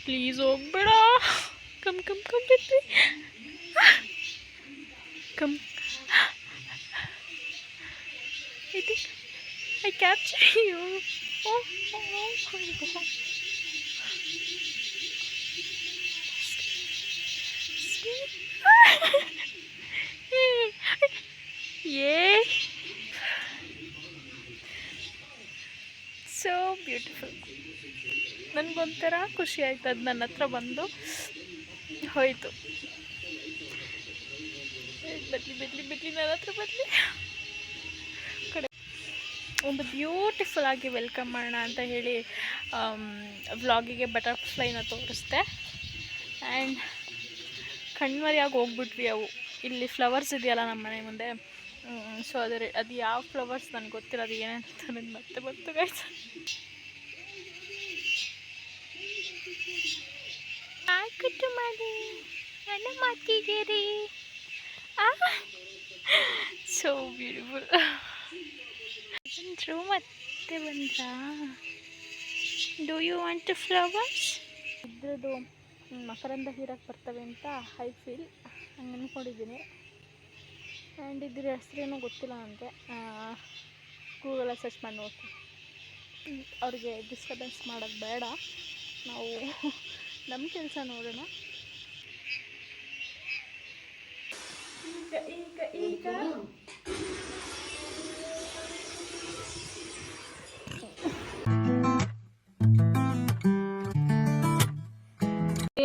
Please ಹೋಗ್ಬೇಡ. Come come come ಬಿಟ್ರಿ come. I capture you. Oh, oh. Yay. So beautiful. ನನಗೊಂಥರ ಖುಷಿ ಆಯ್ತು, ಅದು ನನ್ನ ಹತ್ರ ಬಂದು ಹೋಯಿತು. ಬದಲಿ ನನ್ನ ಹತ್ರ ಬದಲಿ ಕಡೆ ಒಂದು ಬ್ಯೂಟಿಫುಲ್ ಆಗಿ ವೆಲ್ಕಮ್ ಮಾಡೋಣ ಅಂತ ಹೇಳಿ ವ್ಲಾಗಿಗೆ ಬಟರ್ಫ್ಲೈನ ತೋರಿಸ್ದೆ. ಆ್ಯಂಡ್ ಕಣ್ಮರಿಯಾಗಿ ಹೋಗ್ಬಿಟ್ವಿ ಅವು. ಇಲ್ಲಿ ಫ್ಲವರ್ಸ್ ಇದೆಯಲ್ಲ ನಮ್ಮ ಮನೆ ಮುಂದೆ, ಸೊ ಅದು ಯಾವ ಫ್ಲವರ್ಸ್ ನನಗೆ ಗೊತ್ತಿಲ್ಲ, ಅದು ಏನಂತ ನನಗೆ ಮತ್ತೆ ಬಂತು ಗಾಯ್ಸ್. ಕುಟ್ಟು ಮಾಡಿ ನನ್ನ ಮಾತಿದ್ದೀರಿ. So beautiful. ಬಂದರು ಮತ್ತೆ ಬಂದ್ರಾ? Do you want flowers? ಇದ್ರದ್ದು ಮಕರಂದ ಹೀರಕ್ಕೆ ಬರ್ತವೆ ಅಂತ ಐ ಫೀಲ್ ಹಂಗೆ ಅಂದ್ಕೊಂಡಿದ್ದೀನಿ. ಆ್ಯಂಡ್ ಇದ್ರ ಹೆಸ್ರೇನೂ ಗೊತ್ತಿಲ್ಲ ನನಗೆ, ಗೂಗಲಲ್ಲಿ ಸರ್ಚ್ ಮಾಡಿ ನೋಡ್ತೀನಿ. ಅವ್ರಿಗೆ ಡಿಸ್ಟರ್ಬೆನ್ಸ್ ಮಾಡೋದು ಬೇಡ, ನಾವು ನಮ್ಮ ಕೆಲಸ ನೋಡೋಣ. ಈಗ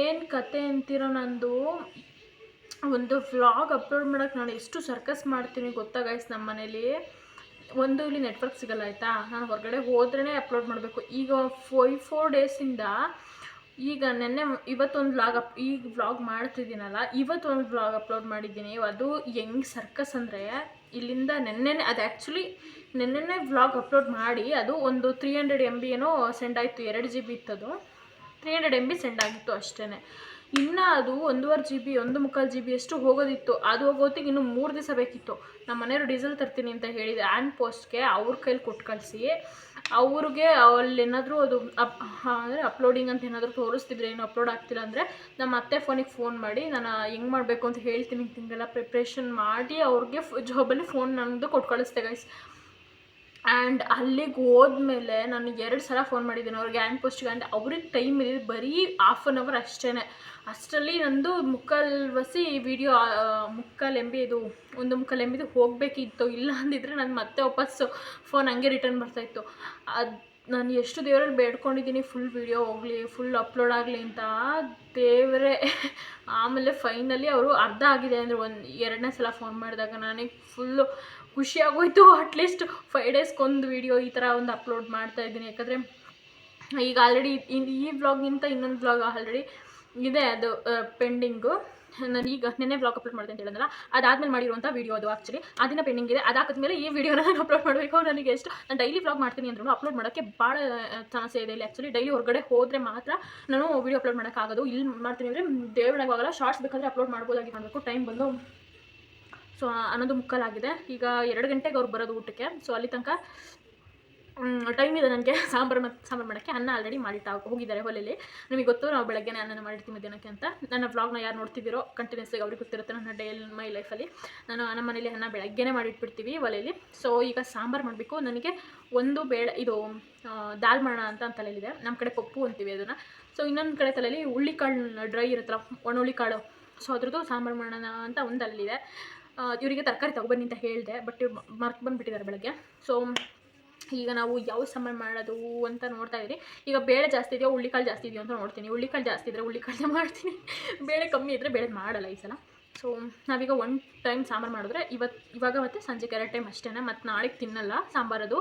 ಏನು ಕತೆ ಅಂತೀರೋ, ನಂದು ಒಂದು ವ್ಲಾಗ್ ಅಪ್ಲೋಡ್ ಮಾಡೋಕ್ಕೆ ನಾನು ಎಷ್ಟು ಸರ್ಕಸ್ ಮಾಡ್ತೀನಿ ಗೊತ್ತಾ ಗೈಸ್. ನಮ್ಮ ಮನೇಲಿ ಇಲ್ಲಿ ನೆಟ್ವರ್ಕ್ ಸಿಗಲ್ಲ ಆಯಿತಾ, ನಾನು ಹೊರಗಡೆ ಹೋದ್ರೇ ಅಪ್ಲೋಡ್ ಮಾಡಬೇಕು. ಈಗ 4 ಡೇಸಿಂದ ಈಗ ಇವತ್ತೊಂದು ಈಗ ವ್ಲಾಗ್ ಮಾಡ್ತಿದ್ದೀನಲ್ಲ, ಇವತ್ತೊಂದು ವ್ಲಾಗ್ ಅಪ್ಲೋಡ್ ಮಾಡಿದ್ದೀನಿ. ಅದು ಹೆಂಗೆ ಸರ್ಕಸ್ ಅಂದರೆ, ಇಲ್ಲಿಂದ ಅದು ಆ್ಯಕ್ಚುಲಿ ನೆನ್ನೆ ವ್ಲಾಗ್ ಅಪ್ಲೋಡ್ ಮಾಡಿ ಅದು ಒಂದು 300 MB ಏನೋ ಸೆಂಡ್ ಆಯಿತು. 2 GB ಇತ್ತದು, 300 MB ಸೆಂಡ್ ಆಗಿತ್ತು ಅಷ್ಟೇ. ಇನ್ನು ಅದು 1.25 GB 1.25 GB ಅಷ್ಟು ಹೋಗೋದಿತ್ತು. ಅದು ಹೋಗೋತ್ತಿಗೆ ಇನ್ನೂ 3 ದಿವಸ ಬೇಕಿತ್ತು. ನಮ್ಮ ಮನೆಯವರು ಡೀಸೆಲ್ ತರ್ತೀನಿ ಅಂತ ಹೇಳಿದೆ ಆ್ಯಂಡ್ ಪೋಸ್ಟ್ಗೆ ಅವ್ರ ಕೈಲಿ ಕೊಟ್ಟು ಕಳಿಸಿ, ಅವ್ರಿಗೆ ಅಲ್ಲೇನಾದರೂ ಅದು ಅಂದರೆ ಅಪ್ಲೋಡಿಂಗ್ ಅಂತ ಏನಾದರೂ ತೋರಿಸ್ತಿದ್ರೆ, ಏನು ಅಪ್ಲೋಡ್ ಆಗ್ತಿಲ್ಲ ಅಂದರೆ ನಮ್ಮ ಅತ್ತೆ ಫೋನ್ ಮಾಡಿ ನಾನು ಹೆಂಗೆ ಮಾಡಬೇಕು ಅಂತ ಹೇಳ್ತೀನಿ, ತಿಂಗೆಲ್ಲ ಪ್ರಿಪ್ರೇಷನ್ ಮಾಡಿ ಅವ್ರಿಗೆ ಜಾಬಲ್ಲಿ ಫೋನ್ ನನ್ನದು ಕೊಟ್ಟು ಕಳಿಸ್ದೆ ಗೈಸ್. ಆ್ಯಂಡ್ ಅಲ್ಲಿಗೆ ಹೋದ್ಮೇಲೆ ನಾನು 2 ಸಲ ಫೋನ್ ಮಾಡಿದ್ದೀನಿ ಅವ್ರಿಗೆ ಹ್ಯಾಂಡ್ ಪೋಸ್ಟ್ಗೆ. ಆ್ಯಂಡ್ ಅವ್ರಿಗೆ ಟೈಮ್ ಇದೆ ಬರೀ 1/2 hour ಅಷ್ಟೇ. ಅಷ್ಟರಲ್ಲಿ ನಂದು 3/4 ವಿಡಿಯೋ 3/4 MB ಇದು 1.25 MB ಹೋಗಬೇಕಿತ್ತು. ಇಲ್ಲ ಅಂದಿದ್ರೆ ನಾನು ಮತ್ತೆ ವಾಪಸ್ಸು ಫೋನ್ ಹಂಗೆ ರಿಟರ್ನ್ ಬರ್ತಾಯಿತ್ತು. ಅದು ನಾನು ಎಷ್ಟು ದೇವರಲ್ಲಿ ಬೇಡ್ಕೊಂಡಿದ್ದೀನಿ ಫುಲ್ ವೀಡಿಯೋ ಹೋಗಲಿ, ಫುಲ್ ಅಪ್ಲೋಡ್ ಆಗಲಿ ಅಂತ, ದೇವರೇ. ಆಮೇಲೆ ಫೈನಲಿ ಅವರು ಅರ್ಧ ಆಗಿದೆ ಅಂದರೆ 2ನೇ ಸಲ ಫೋನ್ ಮಾಡಿದಾಗ ನನಗೆ ಫುಲ್ಲು ಖುಷಿಯಾಗೋಯ್ತು. ಅಟ್ಲೀಸ್ಟ್ 5 ಡೇಸ್ಗೊಂದು ವೀಡಿಯೋ ಈ ಥರ ಒಂದು ಅಪ್ಲೋಡ್ ಮಾಡ್ತಾಯಿದ್ದೀನಿ. ಯಾಕಂದರೆ ಈಗ ಆಲ್ರೆಡಿ ಈ ವ್ಲಾಗಿಂತ ಇನ್ನೊಂದು ವ್ಲಾಗ್ ಆಲ್ರೆಡಿ ಇದೆ, ಅದು ಪೆಂಡಿಂಗು. ನಾನು ಈಗ ನೆನ್ನೆ ವ್ಲಾಗ್ ಅಪ್ಲೋಡ್ ಮಾಡಿದೆ ಅಂತ ಹೇಳಿದ್ನಲ್ಲ, ಅದಾದಮೇಲೆ ಮಾಡಿರುವಂಥ ವೀಡಿಯೋ ಅದು ಆ್ಯಕ್ಚುಲಿ ಅದನ್ನ ಪೆಂಡಿಂಗ್ ಇದೆ. ಅದಾದ್ಮೇಲೆ ಈ ವಿಡಿಯೋನ ನಾನು ಅಪ್ಲೋಡ್ ಮಾಡಬೇಕು. ನನಗೆ ನಾನು ಡೈಲಿ ವ್ಲಾಗ್ ಮಾಡ್ತೀನಿ ಅಂದ್ರೂ ಅಪ್ಲೋಡ್ ಮಾಡೋಕ್ಕೆ ಭಾಳ ಸಮಸ್ಯೆ ಇದೆ ಇಲ್ಲಿ. ಆ್ಯಕ್ಚುಲಿ ಡೈಲಿ ಹೊರಗಡೆ ಹೋದರೆ ಮಾತ್ರ ನಾನು ವೀಡಿಯೋ ಅಪ್ಲೋಡ್ ಮಾಡೋಕ್ಕಾಗೋದು. ಇಲ್ಲಿ ಮಾಡ್ತೀನಿ ಅಂದರೆ ದೇವರಾಗಲ್ಲ. ಶಾರ್ಟ್ಸ್ ಬೇಕಾದರೆ ಅಪ್ಲೋಡ್ ಮಾಡ್ಬೋದಾಗಿ ಮಾಡಬೇಕು. ಟೈಮ್ ಬಂದು ಸೊ 11:15 ಆಗಿದೆ. ಈಗ 2 ಗಂಟೆಗೆ ಅವ್ರು ಬರೋದು ಊಟಕ್ಕೆ. ಸೊ ಅಲ್ಲಿ ತನಕ ಟೈಮ್ ಇದೆ ನನಗೆ ಸಾಂಬಾರು ಮಾಡೋಕ್ಕೆ. ಅನ್ನ ಆಲ್ರೆಡಿ ಮಾಡಿಟ್ಟು ಹೋಗಿದ್ದಾರೆ ಹೊಲೆಯಲ್ಲಿ. ನಿಮಗೆ ಗೊತ್ತು, ನಾವು ಬೆಳಗ್ಗೆನೇ ಅನ್ನ ಮಾಡಿರ್ತೀವಿ ಮಧ್ಯಾಹ್ನಕ್ಕೆ ಅಂತ. ನನ್ನ ವ್ಲಾಗ್ನ ಯಾರು ನೋಡ್ತಿದ್ದೀರೋ ಕಂಟಿನ್ಯೂಸ್ಲಿ ಅವ್ರಿಗೆ ಗೊತ್ತಿರುತ್ತೆ. ನನ್ನ ಡೈಲಿ ಮೈ ಲೈಫಲ್ಲಿ ನಾನು ನಮ್ಮ ಮನೇಲಿ ಅನ್ನ ಬೆಳಗ್ಗೆನೇ ಮಾಡಿಟ್ಬಿಡ್ತೀವಿ ಒಲೆಯಲ್ಲಿ. ಸೊ ಈಗ ಸಾಂಬಾರು ಮಾಡಬೇಕು. ನನಗೆ ಒಂದು ಇದು ದಾಲ್ ಮಾಡೋಣ ಅಂತ ತಲೆಯಲ್ಲಿದೆ. ನಮ್ಮ ಕಡೆ ಪಪ್ಪು ಅಂತೀವಿ ಅದನ್ನು. ಸೊ ಇನ್ನೊಂದು ಕಡೆ ತಲೆಯಲ್ಲಿ ಹುಳ್ಳಿಕಾಳು ಡ್ರೈ ಇರುತ್ತಲ್ಲ, ಒಣ ಹುಳ್ಳಿಕಾಳು, ಸೊ ಅದ್ರದ್ದು ಸಾಂಬಾರು ಮಾಡೋಣ ಅಂತ ಒಂದು ಅಲ್ಲಿದೆ. ಇವರಿಗೆ ತರಕಾರಿ ತೊಗೊಬನ್ನಿ ಅಂತ ಹೇಳಿದೆ, ಬಟ್ ಮರ್ತು ಬಂದುಬಿಟ್ಟಿದ್ದಾರೆ ಬೆಳಗ್ಗೆ. ಸೊ ಈಗ ನಾವು ಯಾವ ಸಾಂಬಾರು ಮಾಡೋದು ಅಂತ ನೋಡ್ತಾ ಇದ್ದೀವಿ. ಈಗ ಬೇಳೆ ಜಾಸ್ತಿ ಇದೆಯೋ ಹುಳ್ಳಿಕಾಳು ಜಾಸ್ತಿ ಇದೆಯೋ ಅಂತ ನೋಡ್ತೀನಿ. ಹುಳ್ಳಿಕಾಳು ಜಾಸ್ತಿ ಇದ್ದರೆ ಹುಳ್ಳಿಕಾಳೇ ಮಾಡ್ತೀನಿ, ಬೇಳೆ ಕಮ್ಮಿ ಇದ್ದರೆ ಬೇಳೆ ಮಾಡಲ್ಲ ಈ ಸಲ. ಸೊ ನಾವೀಗ 1 ಟೈಮ್ ಸಾಂಬಾರು ಮಾಡಿದ್ರೆ ಇವಾಗ ಮತ್ತು ಸಂಜೆಗೆ 2 ಟೈಮ್ ಅಷ್ಟೇ. ಮತ್ತು ನಾಳೆಗೆ ತಿನ್ನಲ್ಲ ಸಾಂಬಾರದು.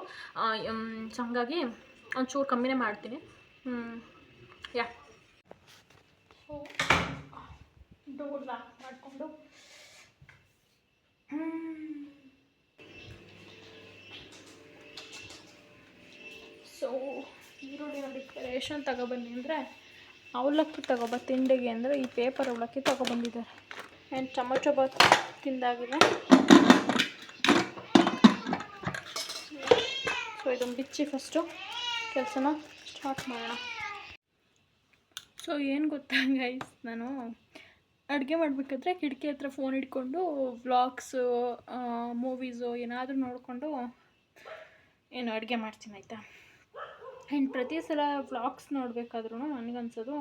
ಸೊ ಹಾಗಾಗಿ ಒಂಚೂರು ಕಮ್ಮಿನೇ ಮಾಡ್ತೀನಿ. ಯಾ ಸೊ ಡೋರ್ ಲಾಕ್ ಮಾಡಿಕೊಂಡು ಸೊ ಈರುಳ್ಳಿ ನೋಡಿ ರೇಷನ್ ತಗೊಬನ್ನಿ ಅಂದರೆ ಅವಲಕ್ಕಿ ತಗೊಬ ತಿಂಡಿಗೆ ಅಂದರೆ ಈ ಪೇಪರ್ ಅವಲಕ್ಕಿ ತಗೊಬಂದಿದ್ದಾರೆ. ಆ್ಯಂಡ್ ಟೊಮೊಟೊ ಬಾತ್ ತಿಂದಾಗಿದೆ. ಸೊ ಇದನ್ನು ಬಿಚ್ಚಿ ಫಸ್ಟು ಕೆಲಸನ ಸ್ಟಾರ್ಟ್ ಮಾಡೋಣ. ಸೊ ಏನು ಗೊತ್ತಾ ಗೈಸ್, ನಾನು ಅಡುಗೆ ಮಾಡಬೇಕಾದ್ರೆ ಕಿಟಕಿ ಹತ್ರ ಫೋನ್ ಇಟ್ಕೊಂಡು ವ್ಲಾಗ್ಸು ಮೂವೀಸು ಏನಾದರೂ ನೋಡಿಕೊಂಡು ಏನು ಅಡುಗೆ ಮಾಡ್ತೀನಿ ಆಯಿತಾ. ಆ್ಯಂಡ್ ಪ್ರತಿ ಸಲ ವ್ಲಾಗ್ಸ್ ನೋಡಬೇಕಾದ್ರೂ ನನಗನ್ಸೋದು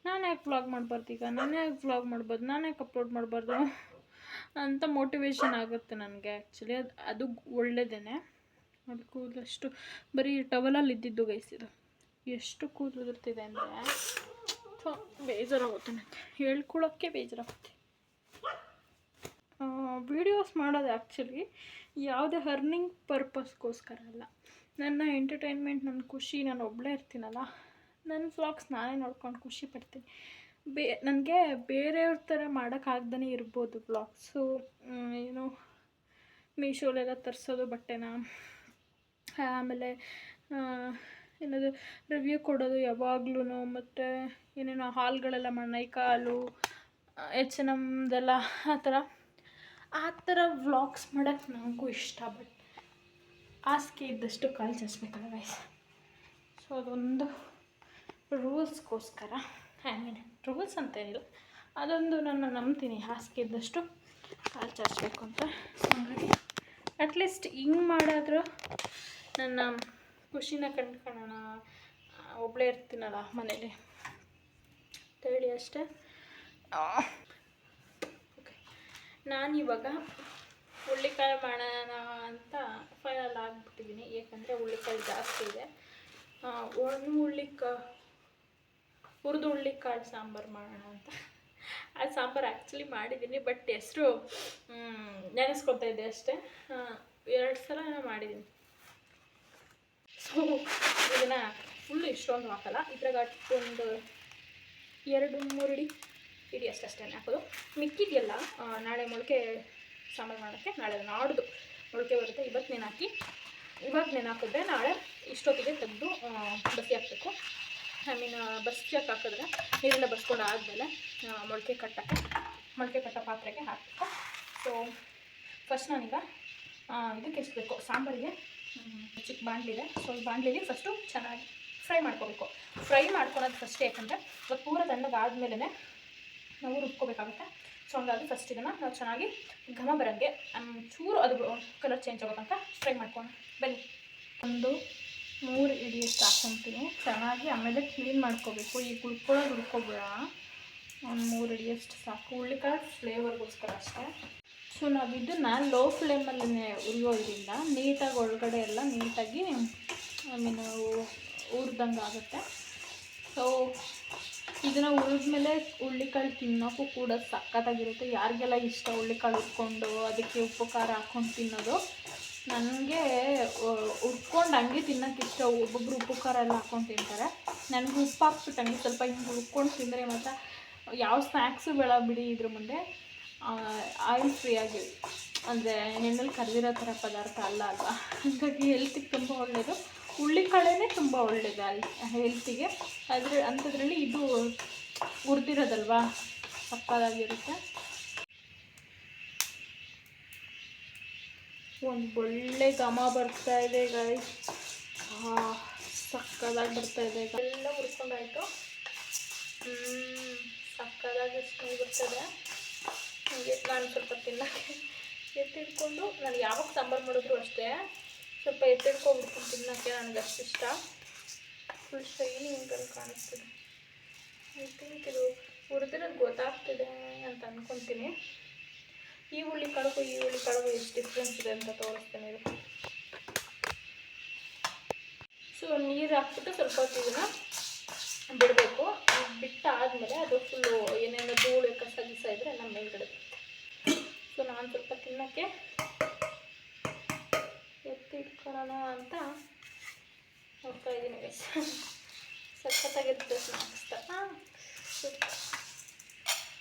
ನಾನು ಯಾಕೆ ವ್ಲಾಗ್ ಮಾಡಬಾರ್ದು, ಈಗ ನಾನು ಯಾಕೆ ವ್ಲಾಗ್ ಮಾಡ್ಬಾರ್ದು, ನಾನು ಯಾಕೆ ಅಪ್ಲೋಡ್ ಮಾಡಬಾರ್ದು ಅಂತ ಮೋಟಿವೇಶನ್ ಆಗುತ್ತೆ ನನಗೆ. ಆ್ಯಕ್ಚುಲಿ ಅದು ಒಳ್ಳೆಯದೇ. ಅದು ಕೂದಲಷ್ಟು ಬರೀ ಟವಲಲ್ಲಿ ಇದ್ದಿದ್ದು ಗೈಸ್, ಇದು ಎಷ್ಟು ಕೂದಲು ಉದುರ್ತಿದೆ ಅಂದರೆ ಬೇಜಾರಾಗುತ್ತೆ ನನಗೆ, ಹೇಳ್ಕೊಳ್ಳೋಕ್ಕೆ ಬೇಜಾರಾಗುತ್ತೆ. ವೀಡಿಯೋಸ್ ಮಾಡೋದು ಆ್ಯಕ್ಚುಲಿ ಯಾವುದೇ ಅರ್ನಿಂಗ್ ಪರ್ಪಸ್ಗೋಸ್ಕರ ಅಲ್ಲ, ನನ್ನ ಎಂಟರ್ಟೈನ್ಮೆಂಟ್, ನನ್ನ ಖುಷಿ. ನಾನು ಒಬ್ಬಳೇ ಇರ್ತೀನಲ್ಲ, ನನ್ನ ವ್ಲಾಗ್ಸ್ ನಾನೇ ನೋಡ್ಕೊಂಡು ಖುಷಿ ಪಡ್ತೀನಿ. ನನಗೆ ಬೇರೆಯವ್ರ ಥರ ಮಾಡೋಕ್ಕಾಗ್ದೇ ಇರ್ಬೋದು ವ್ಲಾಗ್ಸು. ಏನು ಮೀಶೋಲೆಲ್ಲ ತರಿಸೋದು ಬಟ್ಟೆನ, ಆಮೇಲೆ ಏನಾದರೂ ರಿವ್ಯೂ ಕೊಡೋದು ಯಾವಾಗ್ಲೂ, ಮತ್ತು ಏನೇನೋ ಹಾಲ್ಗಳೆಲ್ಲ ನೈಕಾ ಹಾಲು, H&Mದೆಲ್ಲ ಆ ಥರ ವ್ಲಾಗ್ಸ್ ಮಾಡೋಕ್ಕೆ ನನಗೂ ಇಷ್ಟ. ಬಟ್ ಹಾಸಿಗೆ ಇದ್ದಷ್ಟು ಕಾಲು ಚಾಚಬೇಕಲ್ಲ ಗೈಸ್. ಸೊ ಅದೊಂದು ರೂಲ್ಸ್ಗೋಸ್ಕರ, ರೂಲ್ಸ್ ಅಂತೇನಿಲ್ಲ, ಅದೊಂದು ನಾನು ನಂಬ್ತೀನಿ, ಹಾಸಿಗೆ ಇದ್ದಷ್ಟು ಕಾಲು ಚಾಚಬೇಕು ಅಂತ. ಸೊ ಹಾಗಾಗಿ ಅಟ್ಲೀಸ್ಟ್ ಹಿಂಗೆ ಮಾಡಾದರೂ ನನ್ನ ಖುಷಿನ ಕಂಡ್ಕೊಳ್ಳೋಣ, ಒಬ್ಬಳೇ ಇರ್ತೀನಲ್ಲ ಮನೇಲಿ ಅಂತೇಳಿ ಅಷ್ಟೇ. ಓಕೆ, ನಾನಿವಾಗ ಹುಳ್ಳಿಕಾಳು ಮಾಡೋಣ ಅಂತ ಫೈನಲ್ ಆಗಿಬಿಟ್ಟಿದ್ದೀನಿ. ಏಕೆಂದರೆ ಹುಳ್ಳಿಕಾಳು ಜಾಸ್ತಿ ಇದೆ. ಹುರಿದು ಹುಳ್ಳಿಕಾಳು ಸಾಂಬಾರು ಮಾಡೋಣ ಅಂತ. ಆ ಸಾಂಬಾರು ಆ್ಯಕ್ಚುಲಿ ಮಾಡಿದ್ದೀನಿ, ಬಟ್ ಹೆಸರು ನೆನೆಸ್ಕೊತಾ ಇದ್ದೆ ಅಷ್ಟೇ. 2 ಸಲ ಮಾಡಿದ್ದೀನಿ. ಸೊ ಇದನ್ನು ಫುಲ್ಲು ಇಷ್ಟೊಂದು ಹಾಕಲ್ಲ, ಇದ್ರಾಗ ಒಂದು 2-3 ಇಡಿ ಅಷ್ಟೇ ಹಾಕೋದು. ಮಿಕ್ಕಿದೆಯಲ್ಲ ನಾಳೆ ಮೊಳಕೆ ಸಾಂಬಾರು ಮಾಡೋಕ್ಕೆ, ನಾಡ್ದು ಮೊಳಕೆ ಬರುತ್ತೆ. ಇವತ್ತು ನೆನೆ ಹಾಕಿದ್ರೆ ನಾಳೆ ಇಷ್ಟೊತ್ತಿಗೆ ತೆಗೆದು ಬಸಿ ಹಾಕಬೇಕು. ಬಸಿ ಹಾಕಿದ್ರೆ ನೀರೆಲ್ಲ ಬಸ್ಕೊಂಡು ಆದಮೇಲೆ ಮೊಳಕೆ ಕಟ್ಟೋ ಪಾತ್ರೆಗೆ ಹಾಕಬೇಕು. ಸೊ ಫಸ್ಟ್ ನಾನೀಗ ಇದಕ್ಕೆ ಎಷ್ಟು ಬೇಕು ಸಾಂಬಾರಿಗೆ ಚಿಕ್ಕ ಬಾಣಲಿದೆ. ಸೊ ಈ ಬಾಣಲಿಗೆ ಫಸ್ಟು ಚೆನ್ನಾಗಿ ಫ್ರೈ ಮಾಡ್ಕೋಬೇಕು. ಫ್ರೈ ಮಾಡ್ಕೊಳೋದು ಫಸ್ಟ್, ಯಾಕಂದರೆ ಅದು ಪೂರ ತಣ್ಣಗಾದ್ಮೇಲೆ ನಾವು ರುಬ್ಕೋಬೇಕಾಗುತ್ತೆ. ಸೊ ಹಂಗಾಗಿ ಫಸ್ಟ್ ಇದನ್ನು ನಾವು ಚೆನ್ನಾಗಿ ಘಮ ಬರೋಂಗೆ ಚೂರು ಅದು ಕಲರ್ ಚೇಂಜ್ ಆಗೋಕ್ಕಂತ ಫ್ರೈ ಮಾಡ್ಕೊಂಡು ಬನ್ನಿ. 3 ಇಡಿಯಷ್ಟು ಹಾಕ್ಕೊತೀನಿ ಚೆನ್ನಾಗಿ. ಆಮೇಲೆ ಕ್ಲೀನ್ ಮಾಡ್ಕೋಬೇಕು. ಈ ಹುರ್ಕೋಬೇಡ, ಒಂದು 3 ಇಡಿಯಷ್ಟು ಸಾಕು. ಹುಳ್ಳಿಕಾಳು ಫ್ಲೇವರ್ಗೋಸ್ಕರ ಅಷ್ಟೇ. ಸೊ ನಾವು ಇದನ್ನು ಲೋ ಫ್ಲೇಮಲ್ಲೇ ಉರಿಯೋದ್ರಿಂದ ನೀಟಾಗಿ ಒಳಗಡೆ ಎಲ್ಲ ನೀಟಾಗಿ ಹುರಿದಂಗೆ ಆಗುತ್ತೆ. ಸೊ ಇದನ್ನು ಹುರಿದ್ಮೇಲೆ ಹುಳ್ಳಿಕಾಳು ತಿನ್ನೋಕ್ಕೂ ಕೂಡ ಸಖತ್ತಾಗಿರುತ್ತೆ. ಯಾರಿಗೆಲ್ಲ ಇಷ್ಟ ಹುಳ್ಳಿಕಾಳು ಹುರ್ಕೊಂಡು ಅದಕ್ಕೆ ಉಪ್ಪು ಖಾರ ಹಾಕ್ಕೊಂಡು ತಿನ್ನೋದು. ನನಗೆ ಹುರ್ಕೊಂಡು ಹಂಗೆ ತಿನ್ನೋಕ್ಕೆ ಇಷ್ಟ. ಒಬ್ಬೊಬ್ಬರು ಉಪ್ಪು ಖಾರ ಎಲ್ಲ ಹಾಕ್ಕೊಂಡು ತಿಂತಾರೆ. ನನಗೆ ಉಪ್ಪು ಹಾಕ್ಬಿಟ್ಟು ಹಂಗೆ ಸ್ವಲ್ಪ ಹಿಂಗೆ ಹುರ್ಕೊಂಡು ತಿಂದರೆ ಮಾತ್ರ ಯಾವ ಸ್ನ್ಯಾಕ್ಸು ಬೇಡ ಬಿಡಿ ಇದ್ರ ಮುಂದೆ. ಆಯಿಲ್ ಫ್ರೀ ಆಗಿ, ಅಂದರೆ ಎಣ್ಣೆಲಿ ಕರೆದಿರೋ ಥರ ಪದಾರ್ಥ ಅಲ್ಲ ಅಲ್ವಾ. ಹಾಗಾಗಿ ಹೆಲ್ತಿಗೆ ತುಂಬ ಒಳ್ಳೆಯದು. ಹುಳ್ಳಿಕಾಳೇ ತುಂಬ ಒಳ್ಳೆಯದು ಹೆಲ್ತಿಗೆ. ಅಂಥದ್ರಲ್ಲಿ ಇದು ಹುರಿದಿರೋದಲ್ವಾ, ಸಕ್ಕತ್ತಾಗಿರುತ್ತೆ. ಒಂದು ಒಳ್ಳೆ ಘಮ ಬರ್ತಾಯಿದೆ ಗೈಸ್, ಸಕ್ಕತ್ತಾಗಿ ಬರ್ತಾಯಿದೆ. ಎಲ್ಲ ಹುರ್ಕೊಂಡಾಯಿತು, ಸಕ್ಕತ್ತಾಗಿ ಸ್ಮೆಲ್ ಬರ್ತದೆ. ಹಾಗೆ ನಾನು ಸ್ವಲ್ಪ ತಿನ್ನೋಕ್ಕೆ ಎತ್ತಿಡ್ಕೊಂಡು, ನಾನು ಯಾವಾಗ ಸಾಂಬಾರು ಮಾಡಿದ್ರು ಅಷ್ಟೇ ಸ್ವಲ್ಪ ಎತ್ತಿಡ್ಕೊಂಡ್ಬಿಡ್ತೀನಿ ತಿನ್ನೋಕ್ಕೆ. ನನಗೆ ಅಷ್ಟು ಇಷ್ಟ. ಫುಲ್ ಶೈನಿ ಹಿಂಗಲ್ಲಿ ಕಾಣಿಸ್ತಿದೆ. ಐ ಥಿಂಕ್ ಇದು ಹುರಿದಿರೋದು ಗೊತ್ತಾಗ್ತಿದೆ ಅಂತ ಅಂದ್ಕೊತೀನಿ. ಈ ಹುಳ್ಳಿಕಾಳಿಗೂ ಎಷ್ಟು ಡಿಫ್ರೆನ್ಸ್ ಇದೆ ಅಂತ ತೋರಿಸ್ತೇನೆ ಇದು. ಸೊ ನೀರು ಹಾಕ್ಬಿಟ್ಟು ಸ್ವಲ್ಪ ಹೊತ್ತು ಇದನ್ನು ಬಿಡಬೇಕು. ಬಿಟ್ಟಾದಮೇಲೆ ಅದು ಫುಲ್ಲು ಏನೇನೋ ಧೂಳು ಕಸ ಇದ್ದರೆ ನಮ್ಮ ಮೇಲ್ಗಡೆ ಬರುತ್ತೆ. ಸೊ ನಾನು ಸ್ವಲ್ಪ ತಿನ್ನೋಕ್ಕೆ ಎತ್ತಿಟ್ಕೊಳ್ಳೋಣ ಅಂತ ಹೋಗ್ತಾ ಇದ್ದೀನಿ ಗೈಸ್. ಸಖತ್ತಾಗಿರುತ್ತೆ ಸ್ನ್ಯಾಕ್ಸ್ ಥರ.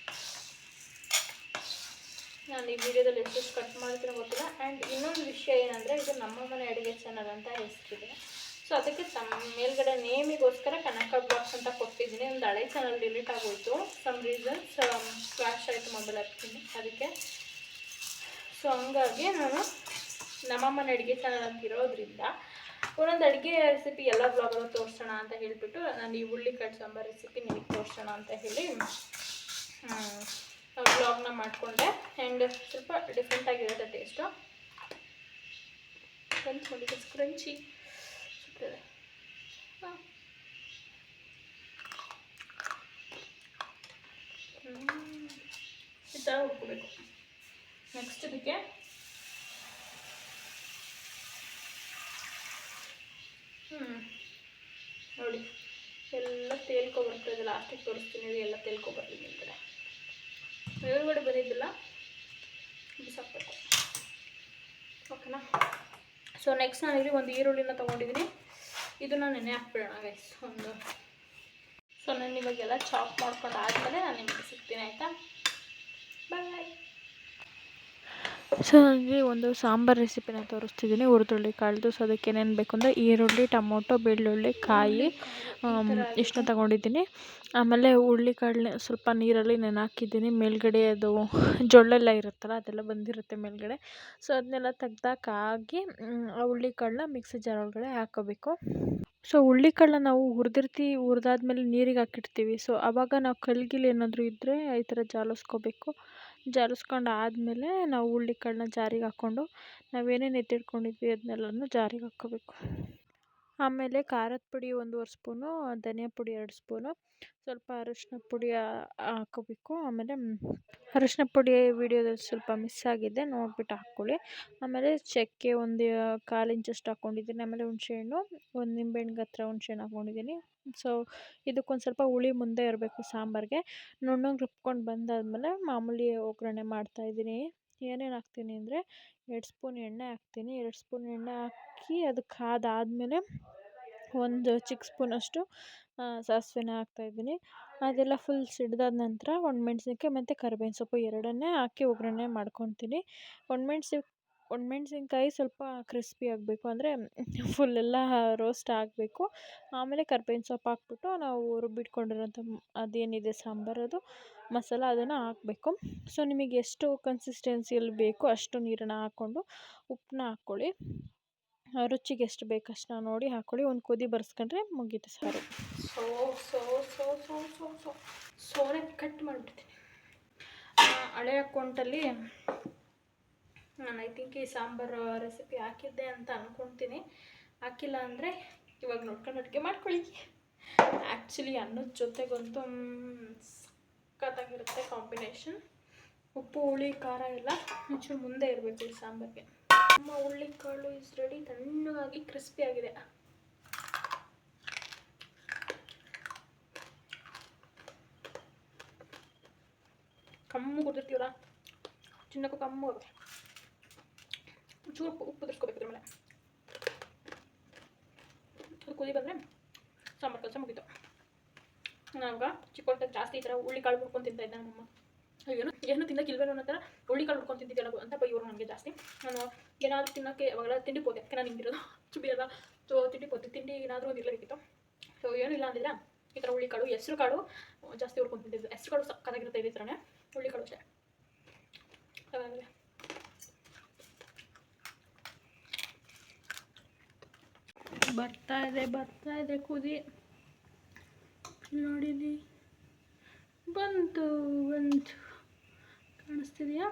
ನಾನು ಈ ವಿಡಿಯೋದಲ್ಲಿ ಎಷ್ಟು ಕಟ್ ಮಾಡ್ತೀನೋ ಗೊತ್ತಿಲ್ಲ. ಆ್ಯಂಡ್ ಇನ್ನೊಂದು ವಿಷಯ ಏನಂದರೆ, ಇದು ನಮ್ಮ ಮನೆ ಅಡುಗೆ ಚಾನಲ್ ಅಂತ ಹೆಸರಿದೆ. ಸೊ ಅದಕ್ಕೆ ಮೇಲ್ಗಡೆ ನೇಮಿಗೋಸ್ಕರ ಕನಕ ಬ್ಲಾಗ್ಸ್ ಅಂತ ಕೊಟ್ಟಿದ್ದೀನಿ. ಒಂದು ಹಳೆ ಚಾನಲ್ ಡಿಲೀಟ್ ಆಗೋಯಿತು, ಸಮ್ ರೀಸನ್ಸ್ ಕ್ರ್ಯಾಶ್ ಆಯಿತು ಮೊಬೈಲ್ ಹಾಕ್ತೀನಿ ಅದಕ್ಕೆ. ಸೊ ಹಂಗಾಗಿ ನಾನು ನಮ್ಮ ಮನೆ ಅಡುಗೆ ಚಾನಲ್ ಅಂತ ಇರೋದ್ರಿಂದ ಒಂದೊಂದು ಅಡುಗೆ ರೆಸಿಪಿ ಎಲ್ಲ ಬ್ಲಾಗಲ್ಲೂ ತೋರಿಸೋಣ ಅಂತ ಹೇಳಿಬಿಟ್ಟು ನಾನು ಈ ಹುಳ್ಳಿಕಾಳು ಸಾಂಬಾರು ರೆಸಿಪಿ ನಿಮಗೆ ತೋರಿಸೋಣ ಅಂತ ಹೇಳಿ ಬ್ಲಾಗ್ನ ಮಾಡಿಕೊಂಡೆ. ಆ್ಯಂಡ್ ಸ್ವಲ್ಪ ಡಿಫ್ರೆಂಟಾಗಿರುತ್ತೆ ಟೇಸ್ಟು. ಕ್ರಂಚ್ ಮಾಡಿದೆ, ಕ್ರಂಚಿ ಸಿಗ್ತದೆ. ಈ ಥರ ಹುಡ್ಕೋಬೇಕು. ನೆಕ್ಸ್ಟ್ ಇದಕ್ಕೆ ನೋಡಿ ಎಲ್ಲ ತೇಲ್ಕೊಬರ್ತದೆ. ಲಾಸ್ಟಿಗೆ ತೋರಿಸ್ತೀನಿ, ಎಲ್ಲ ತೇಲ್ಕೊಬರ್ಲಿ ಮೇಲ್ಗಡೆ. ಮೇಲ್ಗಡೆ ಬಂದಿದ್ದಿಲ್ಲ, ಬಿಸಾಕಬೇಕು. ಓಕೆನಾ? ಸೊ ನೆಕ್ಸ್ಟ್ ನಾನಿಲ್ಲಿ ಒಂದು ಈರುಳ್ಳಿನ ತೊಗೊಂಡಿದ್ದೀನಿ. ಇದನ್ನು ನೆನೆ ಹಾಕ್ಬಿಡೋಣ ಗೈಸ್. ಸೊ ನಾನು ಇವಾಗೆಲ್ಲ ಚಾಪ್ ಮಾಡ್ಕೊಂಡು ಆದಮೇಲೆ ನಾನು ನಿಮಗೆ ಸಿಗ್ತೀನಿ, ಆಯಿತಾ? ಬಾಯ್. ಸೊ ನನಗೆ ಒಂದು ಸಾಂಬಾರು ರೆಸಿಪಿನ ತೋರಿಸ್ತಿದ್ದೀನಿ, ಹುರಿದುಳ್ಳಿ ಕಾಳ್ದು. ಸೊ ಅದಕ್ಕೆ ಏನೇನು ಬೇಕು ಅಂದರೆ ಈರುಳ್ಳಿ, ಟೊಮೊಟೊ, ಬೆಳ್ಳುಳ್ಳಿ, ಕಾಯಿ ಇಷ್ಟನ್ನ ತೊಗೊಂಡಿದ್ದೀನಿ. ಆಮೇಲೆ ಹುಳ್ಳಿಕಾಳನ್ನ ಸ್ವಲ್ಪ ನೀರಲ್ಲಿ ನೆನೆಹಾಕಿದ್ದೀನಿ. ಮೇಲ್ಗಡೆ ಅದು ಜೊಳ್ಳೆಲ್ಲ ಇರುತ್ತಲ್ಲ, ಅದೆಲ್ಲ ಬಂದಿರುತ್ತೆ ಮೇಲ್ಗಡೆ. ಸೊ ಅದನ್ನೆಲ್ಲ ತೆಗ್ದಾಕಾಗಿ ಆ ಹುಳ್ಳಿಕಾಳನ್ನ ಮಿಕ್ಸಿ ಜಾರ್ ಒಳಗಡೆ ಹಾಕ್ಕೋಬೇಕು. ಸೊ ಹುಳ್ಳಿಕಾಳನ್ನ ನಾವು ಹುರಿದಾದ್ಮೇಲೆ ನೀರಿಗೆ ಹಾಕಿಡ್ತೀವಿ. ಸೊ ಆವಾಗ ನಾವು ಕಲ್ಗಿಲ್ ಏನಾದರೂ ಇದ್ದರೆ ಈ ಥರ ಜಾಲಿಸ್ಕೋಬೇಕು. ಜಾಲಿಸ್ಕೊಂಡು ಆದಮೇಲೆ ನಾವು ಹುಳ್ಳಿಕಾಳನ್ನ ಜಾರಿಗೆ ಹಾಕ್ಕೊಂಡು ನಾವೇನೇನು ಎತ್ತಿಟ್ಕೊಂಡಿದ್ವಿ ಅದನ್ನೆಲ್ಲನೂ ಜಾರಿಗೆ ಹಾಕ್ಕೋಬೇಕು. ಆಮೇಲೆ ಖಾರದ ಪುಡಿ 1.5 ಸ್ಪೂನು, ಧನಿಯಾ ಪುಡಿ 2 ಸ್ಪೂನು, ಸ್ವಲ್ಪ ಅರಿಶಿನ ಪುಡಿ ಹಾಕ್ಕೋಬೇಕು. ಆಮೇಲೆ ಅರಿಶಿನ ಪುಡಿ ವಿಡಿಯೋದಲ್ಲಿ ಸ್ವಲ್ಪ ಮಿಸ್ ಆಗಿದೆ, ನೋಡಿಬಿಟ್ಟು ಹಾಕ್ಕೊಳ್ಳಿ. ಆಮೇಲೆ ಚಕ್ಕೆ ಒಂದು 1/4 ಇಂಚಷ್ಟು ಹಾಕ್ಕೊಂಡಿದ್ದೀನಿ. ಆಮೇಲೆ ಹುಣಸೆಹಣ್ಣು, ಒಂದು ನಿಂಬೆಹಣ್ಣು ಗಾತ್ರ ಹುಣಸೆಹಣ್ಣು ಹಾಕ್ಕೊಂಡಿದ್ದೀನಿ. ಸೊ ಇದಕ್ಕೊಂದು ಸ್ವಲ್ಪ ಹುಳಿ ಮುಂದೆ ಇರಬೇಕು ಸಾಂಬಾರಿಗೆ. ನುಣ್ಣಗೆ ರುಬ್ಕೊಂಡು ಬಂದಾದಮೇಲೆ ಮಾಮೂಲಿ ಒಗ್ಗರಣೆ ಮಾಡ್ತಾಯಿದ್ದೀನಿ. ಏನೇನು ಹಾಕ್ತೀನಿ ಅಂದರೆ 2 ಸ್ಪೂನ್ ಎಣ್ಣೆ ಹಾಕ್ತೀನಿ. 2 ಸ್ಪೂನ್ ಎಣ್ಣೆ ಹಾಕಿ ಅದು ಕಾದಾದಮೇಲೆ ಒಂದು ಚಿಕ್ಕ ಸ್ಪೂನಷ್ಟು ಸಾಸಿವೆನ ಹಾಕ್ತಾಯಿದ್ದೀನಿ. ಅದೆಲ್ಲ ಫುಲ್ ಸಿಡ್ದಾದ ನಂತರ ಒಣಮೆಣ್ಸಿನ್ಕಾಯಿ ಮತ್ತು ಕರಿಬೇವಿನ ಸೊಪ್ಪು ಎರಡನ್ನೇ ಹಾಕಿ ಒಗ್ಗರಣೆ ಮಾಡ್ಕೊತೀನಿ. ಒಣಮೆಣ್ಸಿನ್ಕಾಯಿ ಸ್ವಲ್ಪ ಕ್ರಿಸ್ಪಿ ಆಗಬೇಕು, ಅಂದರೆ ಫುಲ್ಲೆಲ್ಲ ರೋಸ್ಟ್ ಆಗಬೇಕು. ಆಮೇಲೆ ಕರಿಬೇವಿನ ಸೊಪ್ಪು ಹಾಕ್ಬಿಟ್ಟು ನಾವು ರುಬ್ಬಿಟ್ಕೊಂಡಿರೋಂಥ ಅದೇನಿದೆ ಸಾಂಬಾರು, ಅದು ಮಸಾಲ, ಅದನ್ನು ಹಾಕಬೇಕು. ಸೊ ನಿಮಗೆ ಎಷ್ಟು ಕನ್ಸಿಸ್ಟೆನ್ಸಿಯಲ್ಲಿ ಬೇಕೋ ಅಷ್ಟು ನೀರನ್ನು ಹಾಕ್ಕೊಂಡು ಉಪ್ಪನ್ನ ಹಾಕ್ಕೊಳ್ಳಿ. ರುಚಿಗೆ ಎಷ್ಟು ಬೇಕು ಅಷ್ಟನ್ನ ನೋಡಿ ಹಾಕ್ಕೊಳ್ಳಿ. ಒಂದು ಕುದಿ ಬರ್ಸ್ಕೊಂಡ್ರೆ ಮುಗೀತು ಸಾರು. ಸೋನೆ ಕಟ್ ಮಾಡಿಬಿಡ್ತೀನಿ. ಹಳೆ ಅಕೌಂಟಲ್ಲಿ ನಾನು ಐ ಥಿಂಕ್ ಈ ಸಾಂಬಾರು ರೆಸಿಪಿ ಹಾಕಿದ್ದೆ ಅಂತ ಅಂದ್ಕೊಳ್ತೀನಿ. ಹಾಕಿಲ್ಲ ಅಂದರೆ ಇವಾಗ ನೋಡ್ಕೊಂಡು ಅಡುಗೆ ಮಾಡ್ಕೊಳ್ಳಿ. ಆ್ಯಕ್ಚುಲಿ ಅನ್ನದ ಜೊತೆಗಂತೂ ಸಖತ್ತಾಗಿರುತ್ತೆ ಕಾಂಬಿನೇಷನ್. ಉಪ್ಪು, ಹುಳಿ, ಖಾರ ಎಲ್ಲ ಒಂಚೂರು ಮುಂದೆ ಇರಬೇಕು ಈ ಸಾಂಬಾರಿಗೆ. ನಮ್ಮ ಹುಳ್ಳಿಕಾಳು ಇಸ್ ರೆಡಿ. ತಣ್ಣಗಾಗಿ ಕ್ರಿಸ್ಪಿ ಆಗಿದೆ. ಕಮ್ಮು ಕುದಿರ್ತೀವಲ್ಲ, ಚಿನ್ನಕ್ಕೂ ಕಮ್ಮು ಆಗುತ್ತೆ. ಒಂಚೂರು ಉಪ್ಪು ಉದುರಿಸ್ಕೋಬೇಕು ಇದ್ರ ಮೇಲೆ. ಅದು ಕುದಿ ಬಂದರೆ ಸಾಂಬಾರು ಕೆಲಸ ಮುಗೀತು. ನಾವಾಗ ಚಿಕ್ಕ ಜಾಸ್ತಿ ಈ ಥರ ಹುಳ್ಳಿಕಾಳು ಹುಡ್ಕೊಂಡು ತಿಂತಾಯಿದ್ದೆ. ನಮ್ಮಮ್ಮ ಏನು ತಿನ್ನೋಕ್ಕಿಲ್ವೇನೋ ಅನ್ನೋ ಥರ ಹುಳ್ಳಿಕಾಳು ಹುಡ್ಕೊಂಡು ತಿಂತಿದ್ದೆಲ್ಲ ಅಂತ ಇವರು ನನಗೆ ಜಾಸ್ತಿ. ನಾನು ಏನಾದರೂ ತಿನ್ನೋಕ್ಕೆ ಅವಾಗೆಲ್ಲ ತಿಂಡಿ ಪೋದೆ, ಯಾಕೆ ನಾನು ಹಿಂಗಿರೋದು ಚುಬಿ ಎಲ್ಲ. ಸೊ ತಿಂಡಿ ಏನಾದರೂ ಒಂದು ಇರಲೇಬೇಕಿತ್ತು. ಸೊ ಏನಿಲ್ಲ ಅಂದಿದ್ರೆ ಈ ಥರ ಹುಳ್ಳಿಕಾಳು, ಹೆಸ್ರು ಕಾಳು ಜಾಸ್ತಿ ಹುಡ್ಕೊಂಡು ತಿಂತಿದ್ದು. ಹೆಸ್ರು ಕಾಳು ಸಕ್ಕತ್ತಾಗಿರುತ್ತೆ. ಇದೇ ಥರನೇ ಹುಳ್ಳಿಕಾಳು ಅಷ್ಟೇ. ಹಾಗಾದರೆ ಬರ್ತಾ ಇದೆ ಕುದಿ. ನೋಡಿಲಿ, ಬಂತು ಕಾಣಿಸ್ತಿದೆಯಾ?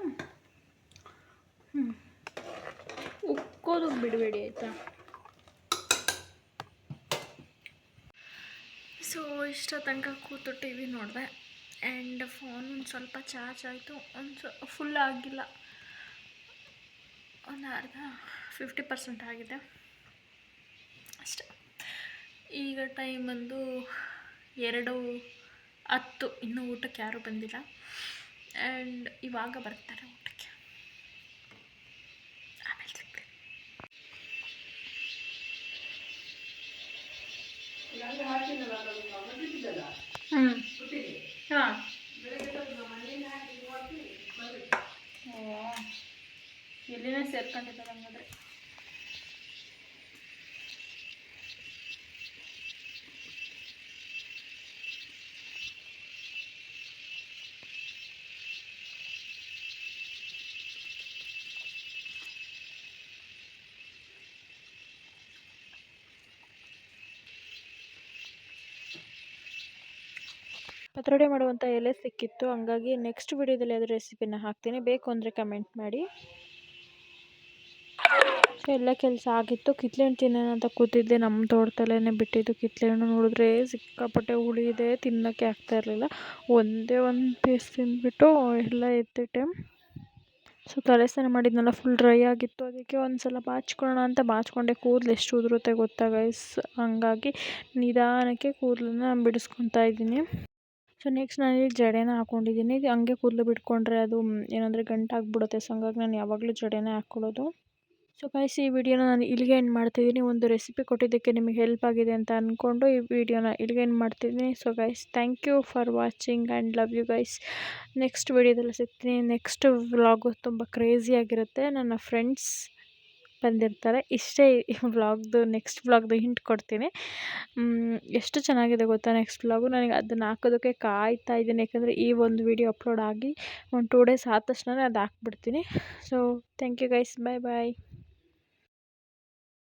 ಉಕ್ಕೋದಕ್ಕೆ ಬಿಡಬೇಡಿ ಆಯಿತಾ? ಸೊ ಇಷ್ಟ ತನಕ ಕೂತು ಟಿ ವಿ ನೋಡಿದೆ. ಆ್ಯಂಡ್ ಫೋನ್ ಒಂದು ಸ್ವಲ್ಪ ಚಾರ್ಜ್ ಆಯಿತು. ಫುಲ್ ಆಗಿಲ್ಲ, ಒಂದು ಅರ್ಧ 50% ಆಗಿದೆ ಅಷ್ಟೆ. ಈಗ ಟೈಮ್ ಬಂದು 2:10. ಇನ್ನೂ ಊಟಕ್ಕೆ ಯಾರೂ ಬಂದಿಲ್ಲ. ಆ್ಯಂಡ್ ಇವಾಗ ಬರ್ತಾರೆ ಊಟಕ್ಕೆ. ಆಮೇಲೆ ಸಿಗ್ತೀನಿ. ಹಾಂ, ಎಲ್ಲಿನೇ ಸೇರ್ಕೊಂಡಿದ್ದಾರೆ ಹಂಗಾದ್ರೆ. ಪತ್ರೊಡೆ ಮಾಡುವಂಥ ಎಲೆ ಸಿಕ್ಕಿತ್ತು, ಹಂಗಾಗಿ ನೆಕ್ಸ್ಟ್ ವಿಡಿಯೋದಲ್ಲಿ ಅದರ ರೆಸಿಪಿನ ಹಾಕ್ತೀನಿ, ಬೇಕು ಅಂದರೆ ಕಮೆಂಟ್ ಮಾಡಿ. ಸೊ ಎಲ್ಲ ಕೆಲಸ ಆಗಿತ್ತು. ಕಿತ್ಳೆಹಣ್ಣು ತಿನ್ನೋಣ ಅಂತ ಕೂತಿದ್ದೆ, ನಮ್ಮ ತೋಟದಲ್ಲೇ ಬಿಟ್ಟಿದ್ದು ಕಿತ್ಳೆಹಣ್ಣು. ನೋಡಿದ್ರೆ ಸಿಕ್ಕಾಪಟ್ಟೆ ಹುಳಿ ಇದೆ, ತಿನ್ನೋಕ್ಕೆ ಆಗ್ತಾಯಿರಲಿಲ್ಲ. ಒಂದೇ ಒಂದು ಪೀಸ್ ತಿಂದ್ಬಿಟ್ಟು ಎಲ್ಲ ಎತ್ತಿಟ್ಟೆ. ಸೊ ತಲೆ ಸ್ನಾನ ಮಾಡಿದ್ನಲ್ಲ, ಫುಲ್ ಡ್ರೈ ಆಗಿತ್ತು, ಅದಕ್ಕೆ ಒಂದು ಸಲ ಬಾಚ್ಕೊಳ್ಳೋಣ ಅಂತ ಬಾಚಿಕೊಂಡೆ. ಕೂದಲು ಎಷ್ಟು ಉದುರುತ್ತೆ ಗೊತ್ತಾ ಗೈಸ್, ಹಂಗಾಗಿ ನಿಧಾನಕ್ಕೆ ಕೂದಲನ್ನ ಬಿಡಿಸ್ಕೊತಾ ಇದ್ದೀನಿ. ಸೊ ನೆಕ್ಸ್ಟ್ ನಾನಿಲ್ಲಿ ಜಡೆನ ಹಾಕ್ಕೊಂಡಿದ್ದೀನಿ. ಹಂಗೆ ಕೂದಲು ಬಿಟ್ಕೊಂಡ್ರೆ ಅದು ಏನಂದರೆ ಗಂಟಾಗ್ಬಿಡುತ್ತೆ. ಸೊ ಹಂಗಾಗಿ ನಾನು ಯಾವಾಗಲೂ ಜಡೆನೇ ಹಾಕ್ಕೊಳ್ಳೋದು. ಸೊ ಗೈಸ್, ಈ ವಿಡಿಯೋನ ನಾನು ಇಲ್ಲಿಗೆ ಎಂಡ್ ಮಾಡ್ತಿದ್ದೀನಿ. ಒಂದು ರೆಸಿಪಿ ಕೊಟ್ಟಿದ್ದಕ್ಕೆ ನಿಮಗೆ ಹೆಲ್ಪ್ ಆಗಿದೆ ಅಂತ ಅಂದ್ಕೊಂಡು ಈ ವಿಡಿಯೋನ ಇಲ್ಲಿಗೆ ಎಂಡ್ ಮಾಡ್ತಿದ್ದೀನಿ. So guys, thank you for watching and love you guys. Next ವಿಡಿಯೋದಲ್ಲಿ ಸಿಗ್ತೀನಿ. ನೆಕ್ಸ್ಟ್ ವ್ಲಾಗು ತುಂಬ ಕ್ರೇಜಿಯಾಗಿರುತ್ತೆ. ನನ್ನ ಫ್ರೆಂಡ್ಸ್ ಬಂದಿರ್ತಾರೆ. ಇಷ್ಟೇ ವ್ಲಾಗ್ದು, ನೆಕ್ಸ್ಟ್ ವ್ಲಾಗ್ದು ಹಿಂಟ್ ಕೊಡ್ತೀನಿ. ಎಷ್ಟು ಚೆನ್ನಾಗಿದೆ ಗೊತ್ತಾ ನೆಕ್ಸ್ಟ್ ವ್ಲಾಗು. ನನಗೆ ಅದನ್ನು ಹಾಕೋದಕ್ಕೆ ಕಾಯ್ತಾ ಇದ್ದೀನಿ, ಯಾಕಂದರೆ ಈ ಒಂದು ವಿಡಿಯೋ ಅಪ್ಲೋಡ್ ಆಗಿ ಒಂದು 2 ಡೇಸ್ ಆದ ತಕ್ಷಣ ಅದು ಹಾಕ್ಬಿಡ್ತೀನಿ. So thank you guys, bye bye.